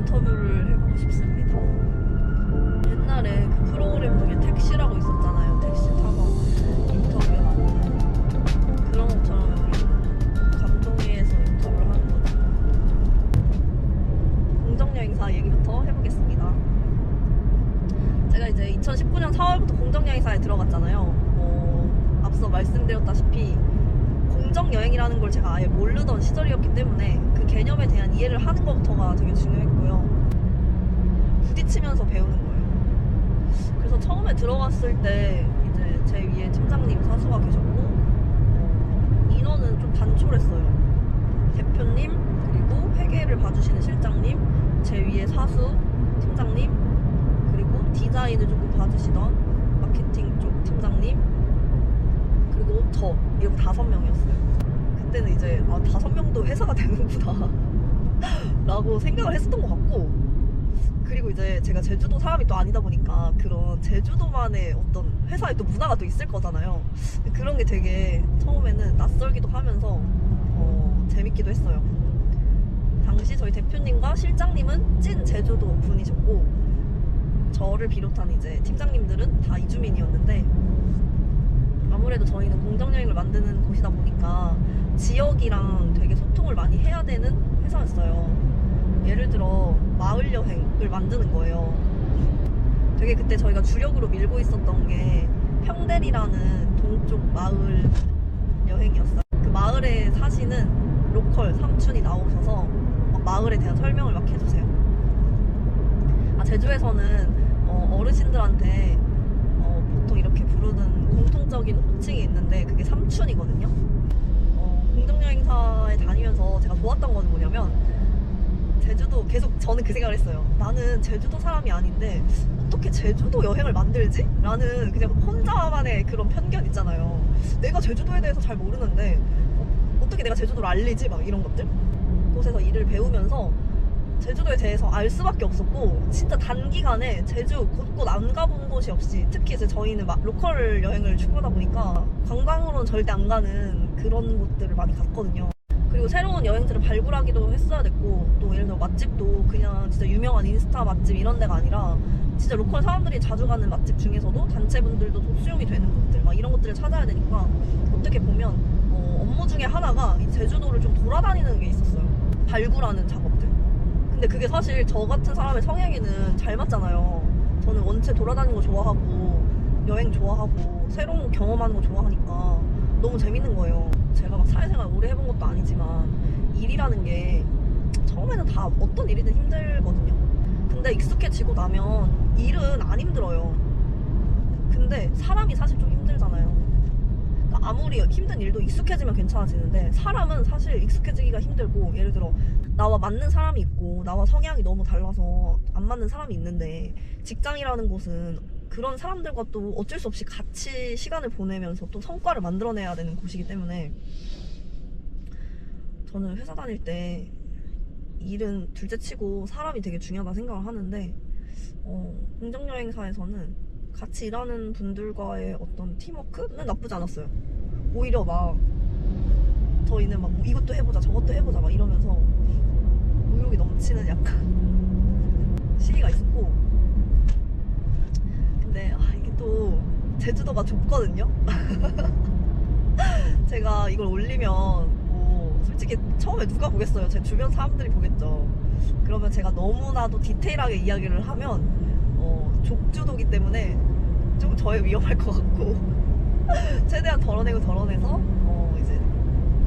인터뷰를 해보고 싶습니다. 옛날에 그 프로그램 중에 택시라고 있었잖아요. 택시 타고 인터뷰하는 그런 것처럼 우리 감동위에서 인터뷰를 하는 거죠. 공정여행사 얘기부터 해보겠습니다. 제가 이제 2019년 4월부터 공정여행사에 들어갔잖아요. 앞서 말씀드렸다시피 공정여행이라는 걸 제가 아예 모르던 시절이었기 때문에 그 개념에 대한 이해를 하는 것부터가 되게 중요했고요. 부딪히면서 배우는 거예요. 그래서 처음에 들어갔을 때 이제 제 위에 팀장님 사수가 계셨고 인원은 좀 단촐했어요. 대표님 그리고 회계를 봐주시는 실장님, 제 위에 사수 팀장님, 그리고 디자인을 조금 봐주시던 마케팅 쪽 팀장님, 그리고 저 이렇게 5명이었어요. 그때는 이제 5명도 회사가 되는구나 라고 생각을 했었던 것 같고, 그리고 이제 제가 제주도 사람이 또 아니다 보니까 그런 제주도만의 어떤 회사의 또 문화가 또 있을 거잖아요. 그런 게 되게 처음에는 낯설기도 하면서 재밌기도 했어요. 당시 저희 대표님과 실장님은 찐 제주도 분이셨고, 저를 비롯한 이제 팀장님들은 다 이주민이었는데, 아무래도 저희는 공정여행을 만드는 곳이다 보니까 지역이랑 되게 소통을 많이 해야 되는 회사였어요. 예를 들어 마을 여행을 만드는 거예요. 되게 그때 저희가 주력으로 밀고 있었던 게 평대리라는 동쪽 마을 여행이었어요. 그 마을에 사시는 로컬 삼촌이 나오셔서 막 마을에 대한 설명을 막 해주세요. 제주에서는 어르신들한테 보통 이렇게 부르는 공통적인 호칭이 있는데 그게 삼촌이거든요. 공정여행사에 다니면서 제가 좋았던 건 뭐냐면, 제주도 계속 저는 그 생각을 했어요. 나는 제주도 사람이 아닌데 어떻게 제주도 여행을 만들지? 라는 그냥 혼자만의 그런 편견 있잖아요. 내가 제주도에 대해서 잘 모르는데 어떻게 내가 제주도를 알리지? 막 이런 것들. 곳에서 일을 배우면서 제주도에 대해서 알 수밖에 없었고, 진짜 단기간에 제주 곳곳 안 가본 곳이 없이, 특히 이제 저희는 막 로컬 여행을 추구하다 보니까 관광으로는 절대 안 가는 그런 곳들을 많이 갔거든요. 그리고 새로운 여행지를 발굴하기도 했어야 됐고, 또 예를 들어 맛집도 그냥 진짜 유명한 인스타 맛집 이런 데가 아니라 진짜 로컬 사람들이 자주 가는 맛집 중에서도 단체분들도 수용이 되는 곳들, 막 이런 것들을 찾아야 되니까 어떻게 보면 업무 중에 하나가 이 제주도를 좀 돌아다니는 게 있었어요. 발굴하는 작업들. 근데 그게 사실 저 같은 사람의 성향에는 잘 맞잖아요. 저는 원체 돌아다니는 거 좋아하고 여행 좋아하고 새로운 거 경험하는 거 좋아하니까 너무 재밌는 거예요. 제가 막 사회생활 오래 해본 것도 아니지만 일이라는 게 처음에는 다 어떤 일이든 힘들거든요. 근데 익숙해지고 나면 일은 안 힘들어요. 근데 사람이 사실 좀 힘들잖아요. 그러니까 아무리 힘든 일도 익숙해지면 괜찮아지는데, 사람은 사실 익숙해지기가 힘들고, 예를 들어 나와 맞는 사람이 있고 나와 성향이 너무 달라서 안 맞는 사람이 있는데, 직장이라는 곳은 그런 사람들과 또 어쩔 수 없이 같이 시간을 보내면서 또 성과를 만들어내야 되는 곳이기 때문에, 저는 회사 다닐 때 일은 둘째치고 사람이 되게 중요하다 생각을 하는데, 공정여행사에서는 같이 일하는 분들과의 어떤 팀워크는 나쁘지 않았어요. 오히려 막 저희는 막 뭐 이것도 해보자 저것도 해보자 막 이러면서 의욕이 넘치는 약간 시기가 있었고, 근데 이게 또 제주도가 좁거든요. 제가 이걸 올리면 뭐 솔직히 처음에 누가 보겠어요? 제 주변 사람들이 보겠죠. 그러면 제가 너무나도 디테일하게 이야기를 하면 족주도기 때문에 좀 저에 위험할 것 같고 최대한 덜어내서 이제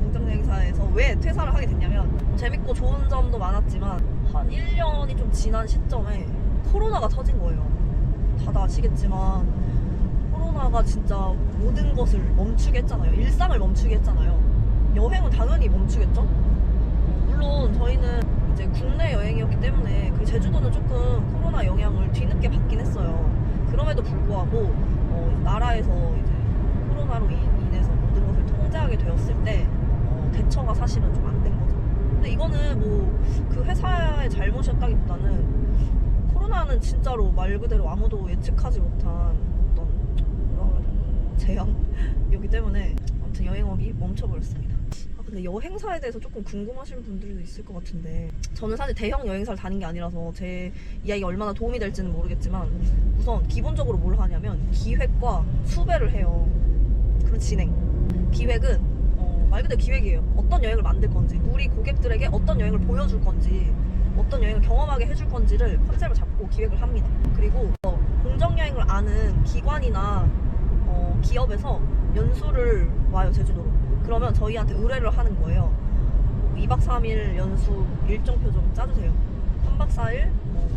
공정여행사에서 왜 퇴사를 하게 됐냐면, 재밌고 좋은 점도 많았지만 한 1년이 좀 지난 시점에 코로나가 터진 거예요. 다들 아시겠지만 코로나가 진짜 모든 것을 멈추게 했잖아요. 일상을 멈추게 했잖아요. 여행은 당연히 멈추겠죠? 물론 저희는 이제 국내 여행이었기 때문에 그 제주도는 조금 코로나 영향을 뒤늦게 받긴 했어요. 그럼에도 불구하고 나라에서 이제 코로나로 인해서 모든 것을 통제하게 되었을 때 대처가 사실은 좀 안 된 거죠. 근데 이거는 뭐 그 회사의 잘못이었다기보다는 코로나는 진짜로 말 그대로 아무도 예측하지 못한 어떤 재앙이기 때문에 아무튼 여행업이 멈춰버렸습니다. 근데 여행사에 대해서 조금 궁금하신 분들도 있을 것 같은데, 저는 사실 대형 여행사를 다닌 게 아니라서 제 이야기가 얼마나 도움이 될지는 모르겠지만, 우선 기본적으로 뭘 하냐면 기획과 수배를 해요. 그리고 진행. 기획은 말 그대로 기획이에요. 어떤 여행을 만들 건지, 우리 고객들에게 어떤 여행을 보여줄 건지, 어떤 여행을 경험하게 해줄 건지를 컨셉을 잡고 기획을 합니다. 그리고 공정여행을 아는 기관이나 기업에서 연수를 와요, 제주도로. 그러면 저희한테 의뢰를 하는 거예요. 2박 3일 연수 일정표 좀 짜주세요. 3박 4일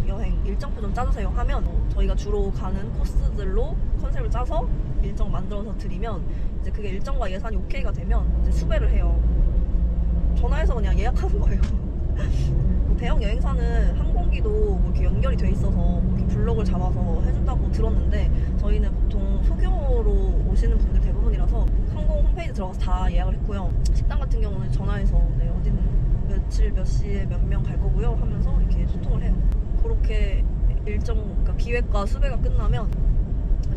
여행 일정표 좀 짜주세요 하면 저희가 주로 가는 코스들로 컨셉을 짜서 일정 만들어서 드리면, 이제 그게 일정과 예산이 오케이가 되면 이제 수배를 해요. 전화해서 그냥 예약하는 거예요. 대형 여행사는 항공기도 뭐 이렇게 연결이 돼 있어서 뭐 이렇게 블록을 잡아서 해준다고 들었는데, 저희는 보통 소규모로 오시는 분들 대부분이라서 항공 홈페이지 들어가서 다 예약을 했고요. 식당 같은 경우는 전화해서 네, 어디는 며칠 몇 시에 몇 명 갈 거고요 하면서 이렇게 소통을 해요. 그렇게 그러니까 기획과 수배가 끝나면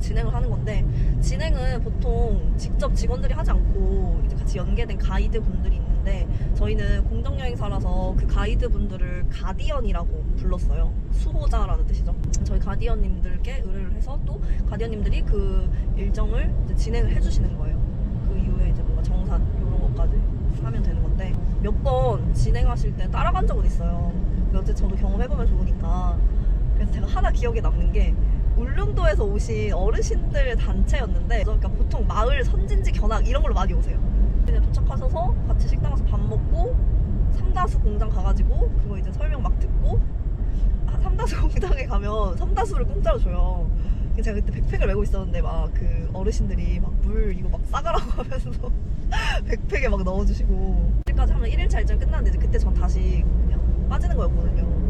진행을 하는 건데, 진행은 보통 직접 직원들이 하지 않고 이제 같이 연계된 가이드 분들이 있는데, 저희는 공정여행사라서 그 가이드 분들을 가디언이라고 불렀어요. 수호자라는 뜻이죠. 저희 가디언님들께 의뢰를 해서 또 가디언님들이 그 일정을 이제 진행을 해주시는 거예요. 그 이후에 이제 뭔가 정산 이런 것까지 하면 되는 건데, 몇 번 진행하실 때 따라간 적은 있어요. 어쨌든 저도 경험해보면 좋으니까. 그래서 제가 하나 기억에 남는 게, 울릉도에서 오신 어르신들 단체였는데, 그러니까 보통 마을 선진지 견학 이런 걸로 많이 오세요. 그냥 도착하셔서 같이 식당 가서 밥 먹고 삼다수 공장 가가지고 그거 이제 설명 막 듣고, 삼다수 공장에 가면 삼다수를 공짜로 줘요. 제가 그때 백팩을 메고 있었는데 막 그 어르신들이 막 물 이거 막 싸가라고 하면서 백팩에 막 넣어주시고, 그때까지 하면 1일차 일정 끝났는데 이제 그때 전 다시 그냥 빠지는 거였거든요.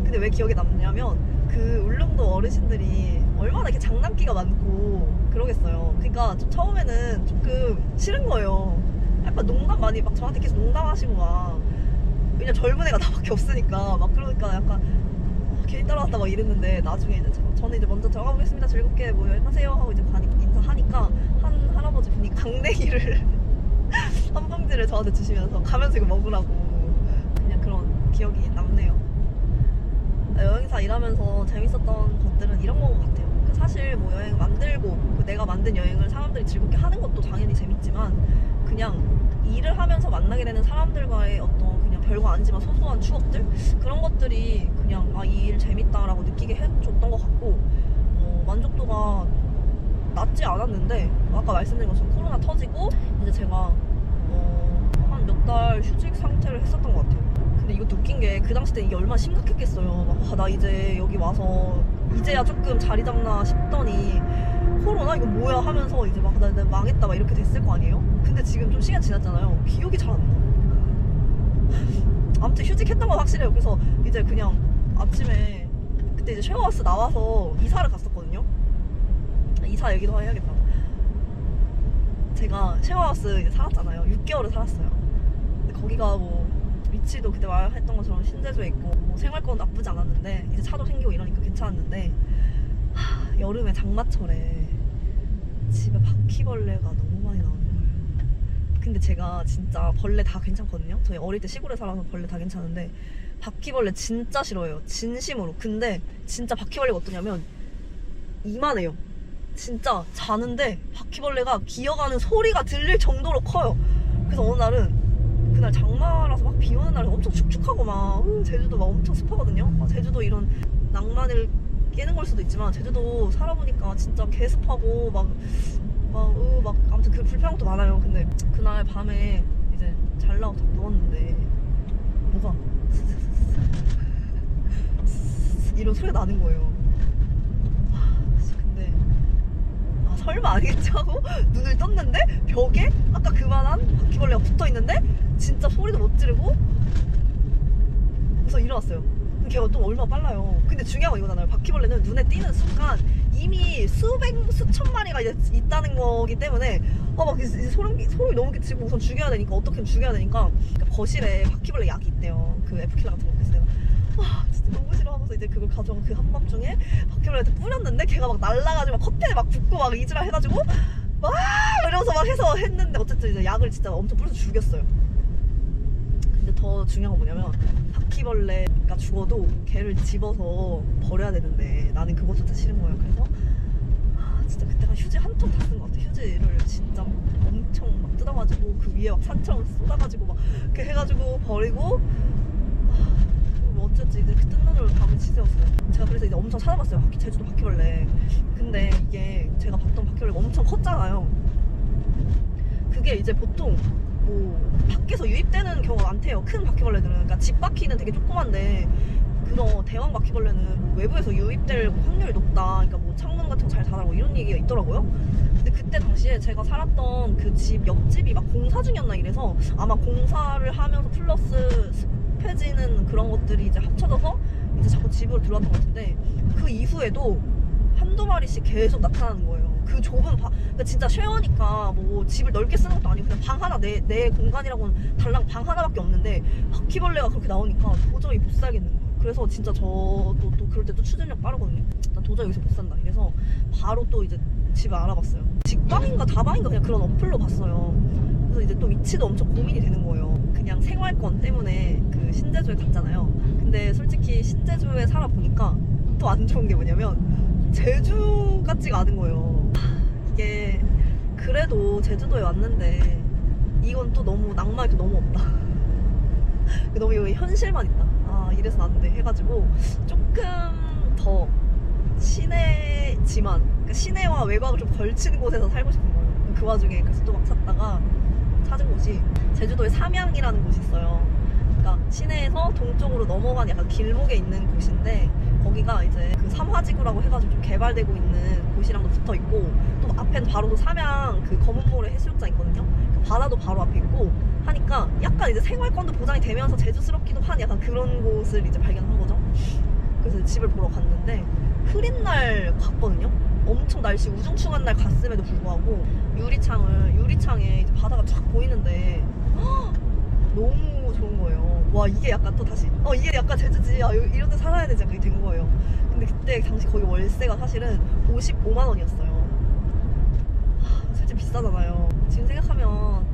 근데 왜 기억에 남냐면, 그 울릉도 어르신들이 얼마나 이렇게 장난기가 많고 그러겠어요. 그러니까 좀 처음에는 조금 싫은 거예요. 약간 농담 많이 막 저한테 계속 농담하시고 막, 왜냐면 젊은 애가 나밖에 없으니까 막, 그러니까 약간 괜히 따라왔다 막 이랬는데, 나중에 이제 저는 이제 먼저 들어가 보겠습니다, 즐겁게 뭐 여행하세요 하고 이제 인사하니까 한 할아버지 분이 강냉이를 한 봉지를 저한테 주시면서 가면서 이거 먹으라고, 그냥 그런 기억이 남네요. 여행사 일하면서 재밌었던 것들은 이런 거 같아요. 사실 뭐 여행 만들고 내가 만든 여행을 사람들이 즐겁게 하는 것도 당연히 재밌지만, 그냥 일을 하면서 만나게 되는 사람들과의 어떤 그냥 별거 아니지만 소소한 추억들, 그런 것들이 그냥 이 일 재밌다라고 느끼게 해줬던 것 같고, 만족도가 낮지 않았는데, 아까 말씀드린 것처럼 코로나 터지고 이제 제가 한 몇 달 휴직 상태를 했었던 것 같아요. 근데 이것도 웃긴 게, 그 당시 때 이게 얼마나 심각했겠어요. 막, 나 이제 여기 와서 이제야 조금 자리 잡나 싶더니 코로나 이거 뭐야 하면서 이제 막 나 망했다 막 이렇게 됐을 거 아니에요? 근데 지금 좀 시간 지났잖아요. 기억이 잘 안 나. 아무튼 휴직했던 건 확실해요. 그래서 이제 그냥 아침에 그때 이제 쉐어하우스 나와서 이사를 갔었거든요. 이사 얘기도 해야겠다. 제가 쉐어하우스 이제 살았잖아요. 6개월을 살았어요. 근데 거기가 뭐 위치도 그때 말했던 것처럼 신제주에 있고 뭐 생활권 나쁘지 않았는데, 이제 차도 생기고 이러니까 괜찮았는데, 여름에 장마철에 집에 바퀴벌레가 너무 많이 나오는 거예요. 근데 제가 진짜 벌레 다 괜찮거든요. 저희 어릴 때 시골에 살아서 벌레 다 괜찮은데 바퀴벌레 진짜 싫어해요, 진심으로. 근데 진짜 바퀴벌레가 어떠냐면 이만해요. 진짜 자는데 바퀴벌레가 기어가는 소리가 들릴 정도로 커요. 그래서 어느 날은, 그날 장마라서 막 비 오는 날에 엄청 축축하고 막 제주도 막 엄청 습하거든요. 제주도 이런 낭만을 깨는 걸 수도 있지만, 제주도 살아보니까 진짜 개습하고 막 아무튼 그 불편한 것도 많아요. 근데 그날 밤에 이제 잘라고 딱 누웠는데 뭐가 이런 소리가 나는 거예요. 근데 설마 아니겠지 하고 눈을 떴는데 벽에 아까 그만한 바퀴벌레가 붙어있는데 진짜 소리도 못 지르고, 그래서 일어났어요. 걔가 또 얼마나 빨라요. 근데 중요한 건 이거잖아요. 바퀴벌레는 눈에 띄는 순간 이미 수천 마리가 이제 있다는 거기 때문에 막 이제 소름이 너무 끼치고, 우선 죽여야 되니까, 어떻게든 죽여야 되니까 거실에 바퀴벌레 약이 있대요. 그 에프킬라 같은 거. 그래서 내가 진짜 너무 싫어하면서 이제 그걸 가져가 그 한밤중에 바퀴벌레한테 뿌렸는데, 걔가 막 날라가지고 막 커튼에 막 붙고 막 이지랄 해가지고 막 이러면서 막 해서 했는데, 어쨌든 이제 약을 진짜 엄청 뿌려서 죽였어요. 근데 더 중요한 건 뭐냐면 바퀴벌레가 죽어도 걔를 집어서 버려야 되는데 나는 그것조차 싫은 거예요. 그래서 진짜 그때가 휴지 한 통 다 쓴 것 같아. 휴지를 진짜 엄청 막 뜯어가지고 그 위에 막 산처럼 쏟아가지고 막 이렇게 해가지고 버리고 뭐 어쨌지 이제 그 뜬 눈으로 밤을 지새웠어요. 제가 그래서 이제 엄청 찾아봤어요. 제주도 바퀴벌레. 근데 이게 제가 봤던 바퀴벌레가 엄청 컸잖아요. 그게 이제 보통 뭐 밖에서 유입되는 경우가 많대요. 큰 바퀴벌레들은. 그러니까 집 바퀴는 되게 조그만데 그런 대왕 바퀴벌레는 뭐 외부에서 유입될 확률이 높다. 그러니까 뭐 창문 같은 거 잘 닫아라고 이런 얘기가 있더라고요. 근데 그때 당시에 제가 살았던 그 집 옆집이 막 공사 중이었나 이래서 아마 공사를 하면서 플러스 습해지는 그런 것들이 이제 합쳐져서 이제 자꾸 집으로 들어왔던 것 같은데 그 이후에도 한두 마리씩 계속 나타나는 거예요. 그 좁은 그러니까 진짜 쉐어니까 뭐 집을 넓게 쓰는 것도 아니고 그냥 방 하나 내 공간이라고는 달랑 방 하나밖에 없는데 바퀴벌레가 그렇게 나오니까 도저히 못 살겠는 거예요. 그래서 진짜 저도 또 그럴 때 또 추진력 빠르거든요. 나 도저히 여기서 못 산다. 이래서 바로 또 이제 집을 알아봤어요. 직방인가 다방인가 그냥 그런 어플로 봤어요. 그래서 이제 또 위치도 엄청 고민이 되는 거예요. 그냥 생활권 때문에 그 신제주에 갔잖아요. 근데 솔직히 신제주에 살아보니까 또 안 좋은 게 뭐냐면 제주 같지가 않은 거예요. 이게 그래도 제주도에 왔는데 이건 또 너무 낭만이 또 너무 없다. 너무 여기 현실만 있다. 이래서 안 돼 해가지고 조금 더 시내지만 그러니까 시내와 외곽을 좀 걸친 곳에서 살고 싶은 거예요. 그 와중에 그래서 또 막 찾다가 찾은 곳이 제주도에 삼양이라는 곳이 있어요. 그러니까 시내에서 동쪽으로 넘어가는 약간 길목에 있는 곳인데 거기가 이제 그 삼화지구라고 해가지고 좀 개발되고 있는 곳이랑도 붙어 있고 또 앞엔 바로 또 삼양 그 검은모래 해수욕장 있거든요. 그 바다도 바로 앞에 있고 하니까 약간 이제 생활권도 보장이 되면서 제주스럽기도 한 약간 그런 곳을 이제 발견한 거죠. 그래서 집을 보러 갔는데 흐린 날 갔거든요. 엄청 날씨 우중충한 날 갔음에도 불구하고 유리창에 이제 바다가 쫙 보이는데 너무 좋은 거예요. 와 이게 약간 또 다시 이게 약간 제주지. 이런 데 살아야 되지 그게 된 거예요. 근데 그때 당시 거기 월세가 사실은 55만 원이었어요. 솔직히 비싸잖아요. 지금 생각하면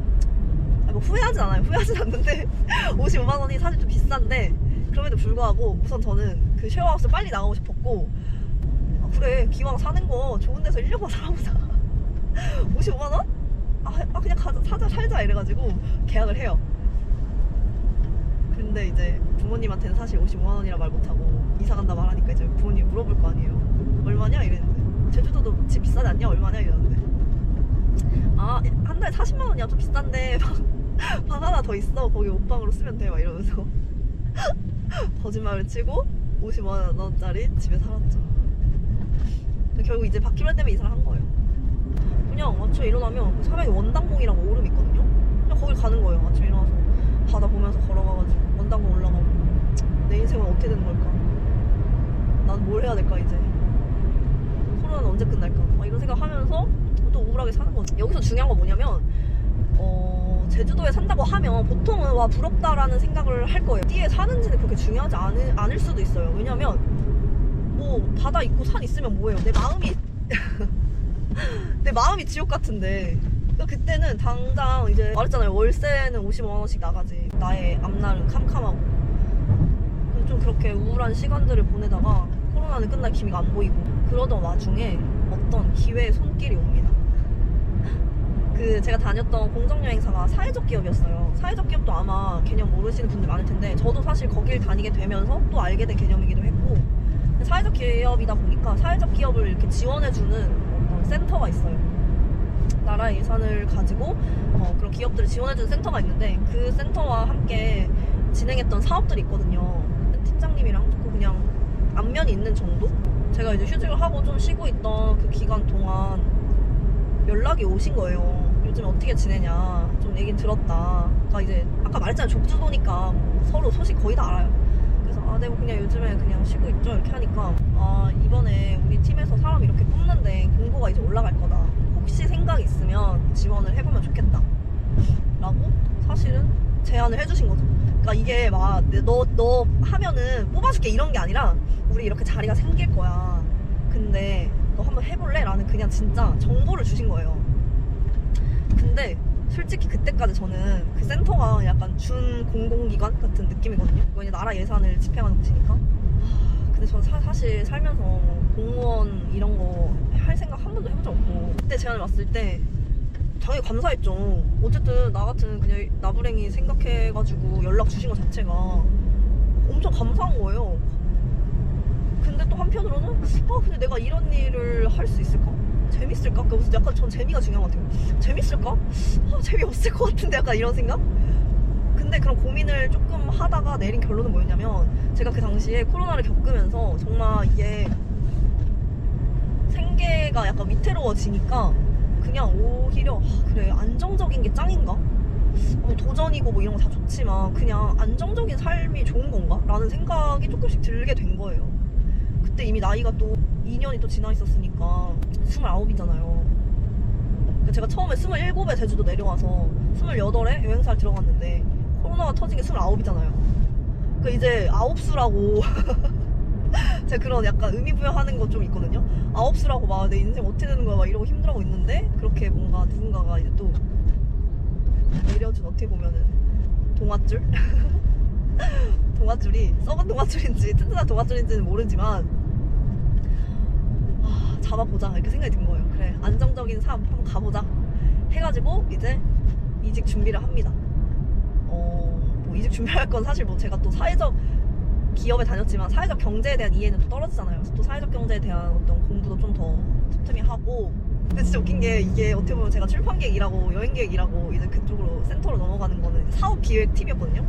뭐 후회하진 않아요. 후회하진 않는데 55만 원이 사실 좀 비싼데 그럼에도 불구하고 우선 저는 그 쉐어하우스 빨리 나가고 싶었고 그래 기왕 사는 거 좋은 데서 1년만 살아보자. 55만 원? 그냥 살자 이래가지고 계약을 해요. 근데 이제 부모님한테는 사실 55만 원이라 말 못하고 이사 간다 말하니까 이제 부모님 물어볼 거 아니에요. 얼마냐 이랬는데 제주도도 집 비싸지 않냐 얼마냐 이러는데 한 달에 40만 원이야 좀 비싼데 방 하나 더 있어 거기 옷방으로 쓰면 돼 막 이러면서 거짓말을 치고 50만 원짜리 집에 살았죠. 결국 이제 바퀴벌레 때문에 이사를 한 거예요. 그냥 아침에 일어나면 삼양에 원당봉이라고 오름이 있거든요. 그냥 거길 가는 거예요. 아침에 일어나서 바다 보면서 걸어가가지고 원당봉 올라가고 내 인생은 어떻게 되는 걸까? 난 뭘 해야 될까 이제? 코로나는 언제 끝날까? 막 이런 생각하면서 또 우울하게 사는 거죠. 여기서 중요한 건 뭐냐면 제주도에 산다고 하면 보통은 와 부럽다라는 생각을 할 거예요. 어디에 사는지는 그렇게 중요하지 않을 수도 있어요. 왜냐면 뭐 바다 있고 산 있으면 뭐예요? 내 마음이 지옥 같은데. 그러니까 그때는 당장 이제 말했잖아요. 월세는 50만 원씩 나가지. 나의 앞날은 캄캄하고. 좀 그렇게 우울한 시간들을 보내다가 코로나는 끝날 기미가 안 보이고 그러던 와중에 어떤 기회의 손길이 옵니다. 제가 다녔던 공정여행사가 사회적 기업이었어요. 사회적 기업도 아마 개념 모르시는 분들 많을 텐데 저도 사실 거길 다니게 되면서 또 알게 된 개념이기도 했고 사회적 기업이다 보니까 사회적 기업을 이렇게 지원해주는 어떤 센터가 있어요. 나라의 예산을 가지고 그런 기업들을 지원해주는 센터가 있는데 그 센터와 함께 진행했던 사업들이 있거든요. 팀장님이랑 그냥 안면이 있는 정도? 제가 이제 휴직을 하고 좀 쉬고 있던 그 기간 동안 연락이 오신 거예요. 요즘 어떻게 지내냐 좀 얘기 들었다. 그러니까 이제 아까 말했잖아요. 족주도니까 서로 소식 거의 다 알아요. 그래서 내가 그냥 요즘에 그냥 쉬고 있죠 이렇게 하니까 이번에 우리 팀에서 사람 이렇게 뽑는데 공고가 이제 올라갈 거다. 혹시 생각 있으면 지원을 해보면 좋겠다 라고 사실은 제안을 해주신 거죠. 그러니까 이게 막 너 하면은 뽑아줄게 이런 게 아니라 우리 이렇게 자리가 생길 거야. 근데 너 한번 해볼래? 라는 그냥 진짜 정보를 주신 거예요. 근데 솔직히 그때까지 저는 그 센터가 약간 준 공공기관 같은 느낌이거든요. 이거 나라 예산을 집행하는 곳이니까. 근데 저는 사실 살면서 공무원 이런 거 할 생각 한 번도 해본 적 없고, 그때 제안을 왔을 때 당연히 감사했죠. 어쨌든 나 같은 그냥 나부랭이 생각해가지고 연락 주신 것 자체가 엄청 감사한 거예요. 근데 또 한편으로는 근데 내가 이런 일을 할 수 있을까? 재밌을까? 그래서 약간 전 재미가 중요한 것 같아요. 재밌을까? 재미없을 것 같은데 약간 이런 생각? 근데 그런 고민을 조금 하다가 내린 결론은 뭐였냐면, 제가 그 당시에 코로나를 겪으면서 정말 이게 생계가 약간 위태로워지니까 그냥 오히려 그래, 안정적인 게 짱인가? 도전이고 뭐 이런 거 다 좋지만 그냥 안정적인 삶이 좋은 건가? 라는 생각이 조금씩 들게 된 거예요. 그때 이미 나이가 또 2년이 또 지나 있었으니까 29이잖아요. 제가 처음에 27에 제주도 내려와서 28에 여행사를 들어갔는데 코로나가 터진 게 29이잖아요. 그 이제 9수라고 제가 그런 약간 의미부여하는 거 좀 있거든요. 9수라고 막 내 인생 어떻게 되는 거야 막 이러고 힘들어하고 있는데, 그렇게 뭔가 누군가가 이제 또 내려준, 어떻게 보면은 동아줄? 동아줄이 썩은 동아줄인지 튼튼한 동아줄인지는 모르지만 잡아보자 이렇게 생각이 든 거예요. 그래, 안정적인 삶 한번 가보자 해가지고 이제 이직 준비를 합니다. 뭐 이직 준비할 건 사실 뭐 제가 또 사회적 기업에 다녔지만 사회적 경제에 대한 이해는 또 떨어지잖아요. 그래서 또 사회적 경제에 대한 어떤 공부도 좀 더 틈틈이 하고. 근데 진짜 웃긴 게, 이게 어떻게 보면 제가 출판계획 일하고 여행계획 일하고 이제 그쪽으로 센터로 넘어가는 거는 사업기획팀이었거든요.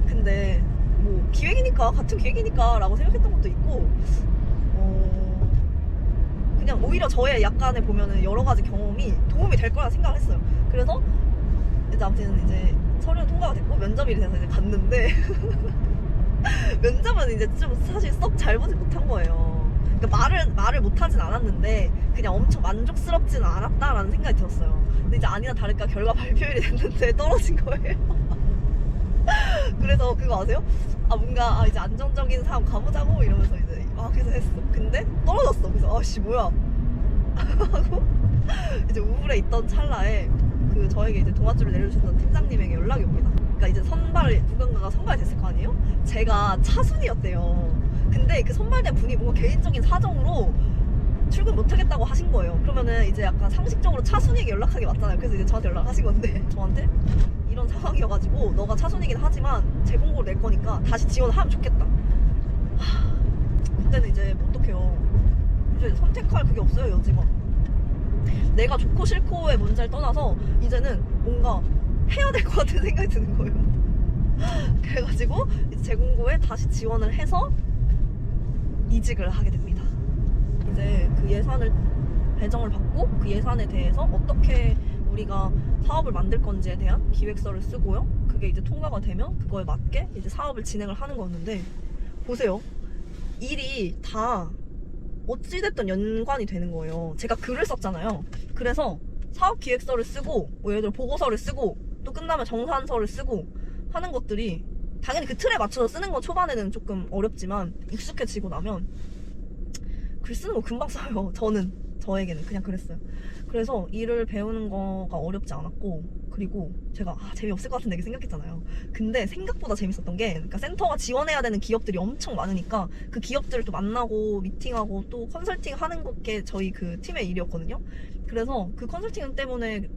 근데 뭐 기획이니까, 같은 기획이니까 라고 생각했던 것도 있고, 그냥 오히려 저의 약간에 보면은 여러 가지 경험이 도움이 될 거라 생각을 했어요. 그래서 이제 아무튼 이제 서류는 통과가 됐고 면접이 돼서 이제 갔는데 면접은 이제 좀 사실 썩 잘 보지 못한 거예요. 그러니까 말을 못하진 않았는데 그냥 엄청 만족스럽지는 않았다라는 생각이 들었어요. 근데 이제 아니나 다를까 결과 발표일이 됐는데 떨어진 거예요. 그래서 그거 아세요? 뭔가 이제 안정적인 삶 가보자고 이러면서 이제 그래서 했어. 근데 떨어졌어. 그래서 아씨 뭐야 하고 이제 우울해 있던 찰나에 그 저에게 이제 동아줄을 내려주셨던 팀장님에게 연락이 옵니다. 그러니까 이제 누군가가 선발이 됐을 거 아니에요? 제가 차순위였대요. 근데 그 선발된 분이 뭔가 개인적인 사정으로 출근 못하겠다고 하신 거예요. 그러면은 이제 약간 상식적으로 차순위에게 연락하는 게 맞잖아요. 그래서 이제 저한테 연락하신 건데, 저한테 이런 상황이어가지고 너가 차순위긴 하지만 재공고를 낼 거니까 다시 지원을 하면 좋겠다. 그때는 이제 어떡해요. 이제 선택할 그게 없어요, 여지가. 내가 좋고 싫고의 문제를 떠나서 이제는 뭔가 해야 될 것 같은 생각이 드는 거예요. 그래가지고 이제 재공고에 다시 지원을 해서 이직을 하게 됩니다. 이제 그 예산을 배정을 받고 그 예산에 대해서 어떻게 우리가 사업을 만들 건지에 대한 기획서를 쓰고요. 그게 이제 통과가 되면 그거에 맞게 이제 사업을 진행을 하는 거였는데, 보세요. 일이 다 어찌됐든 연관이 되는 거예요. 제가 글을 썼잖아요. 그래서 사업 기획서를 쓰고 예를 들어 보고서를 쓰고 또 끝나면 정산서를 쓰고 하는 것들이 당연히 그 틀에 맞춰서 쓰는 건 초반에는 조금 어렵지만 익숙해지고 나면 글 쓰는 거 금방 써요. 저에게는 그냥 그랬어요. 그래서 일을 배우는 거가 어렵지 않았고, 그리고 제가 재미없을 것 같은데 이렇게 생각했잖아요. 근데 생각보다 재밌었던 게, 그러니까 센터가 지원해야 되는 기업들이 엄청 많으니까 그 기업들을 또 만나고 미팅하고 또 컨설팅 하는 게 저희 그 팀의 일이었거든요. 그래서 그 컨설팅 때문에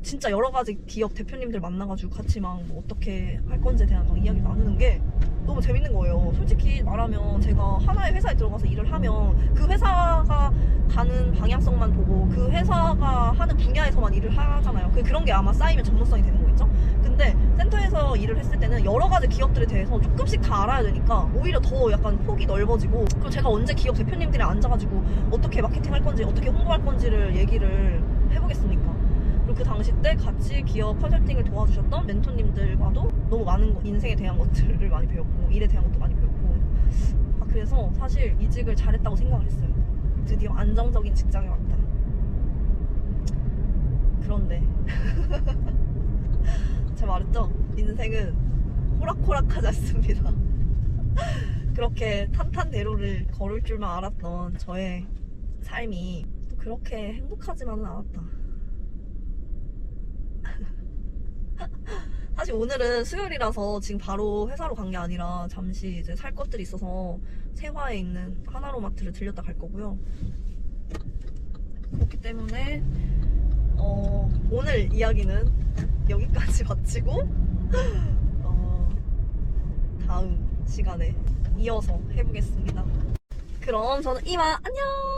진짜 여러 가지 기업 대표님들 만나가지고 같이 막 뭐 어떻게 할 건지에 대한 막 이야기 나누는 게 너무 재밌는 거예요. 솔직히 말하면 제가 하나의 회사에 들어가서 일을 하면 그 회사가 가는 방향성만 보고 그 회사가 하는 분야에서만 일을 하잖아요. 그런 게 아마 쌓이면 전문성이 되는 거겠죠? 근데 센터에서 일을 했을 때는 여러 가지 기업들에 대해서 조금씩 다 알아야 되니까 오히려 더 약간 폭이 넓어지고, 그리고 제가 언제 기업 대표님들이 앉아가지고 어떻게 마케팅 할 건지 어떻게 홍보할 건지를 얘기를 해보겠습니까? 그리고 그 당시 때 같이 기업 컨설팅을 도와주셨던 멘토님들과도 너무 많은 인생에 대한 것들을 많이 배웠고 일에 대한 것도 많이 배웠고, 그래서 사실 이직을 잘했다고 생각을 했어요. 드디어 안정적인 직장에 왔다. 그런데 제가 말했죠? 인생은 호락호락하지 않습니다. 그렇게 탄탄대로를 걸을 줄만 알았던 저의 삶이 그렇게 행복하지만은 않았다. 사실 오늘은 수요일이라서 지금 바로 회사로 간 게 아니라 잠시 이제 살 것들이 있어서 세화에 있는 하나로마트를 들렸다 갈 거고요. 그렇기 때문에 오늘 이야기는 여기까지 마치고 다음 시간에 이어서 해보겠습니다. 그럼 저는 이만 안녕!